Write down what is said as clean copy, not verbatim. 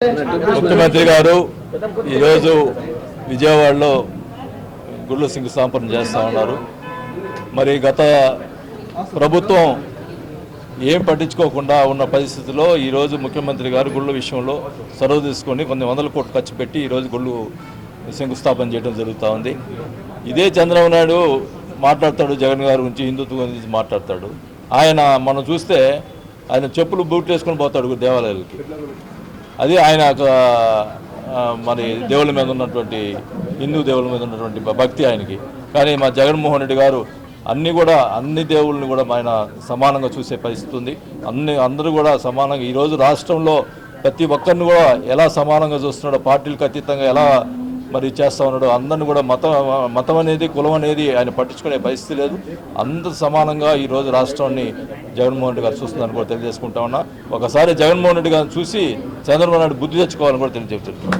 ముఖ్యమంత్రి గారు ఈరోజు విజయవాడలో గుళ్ళు శంకుస్థాపన చేస్తూ ఉన్నారు. మరి గత ప్రభుత్వం ఏం పట్టించుకోకుండా ఉన్న పరిస్థితుల్లో ఈరోజు ముఖ్యమంత్రి గారు గుళ్ళ విషయంలో చొరవ తీసుకొని కొన్ని వందల కోట్లు ఖర్చు పెట్టి ఈరోజు గుళ్ళు శంకుస్థాపన చేయడం జరుగుతూ ఉంది. ఇదే చంద్రబాబు నాయుడు మాట్లాడతాడు, జగన్ గారి గురించి, హిందుత్వం గురించి మాట్లాడతాడు. ఆయన మనం చూస్తే ఆయన చెప్పులు బూట్లు వేసుకొని పోతాడు దేవాలయాలకి. అది ఆయన మరి దేవుళ్ళ మీద ఉన్నటువంటి, హిందూ దేవుళ్ళ మీద ఉన్నటువంటి భక్తి ఆయనకి. కానీ మా జగన్మోహన్ రెడ్డి గారు అన్ని దేవుళ్ళని కూడా ఆయన సమానంగా చూసే పరిస్థితి ఉంది. అందరూ కూడా సమానంగా ఈరోజు రాష్ట్రంలో ప్రతి ఒక్కరిని కూడా ఎలా సమానంగా చూస్తున్నాడో, పార్టీలకు అతీతంగా ఎలా మరి చేస్తూ ఉన్నాడు. అందరిని కూడా మతం అనేది, కులం అనేది ఆయన పట్టించుకునే పరిస్థితి లేదు. అందరూ సమానంగా ఈరోజు రాష్ట్రాన్ని జగన్మోహన్ రెడ్డి గారు చూస్తుందని కూడా తెలియజేసుకుంటా ఉన్నా. ఒకసారి జగన్మోహన్ రెడ్డి గారిని చూసి చంద్రబాబు నాయుడు బుద్ధి తెచ్చుకోవాలని కూడా తెలియజేస్తున్నాను.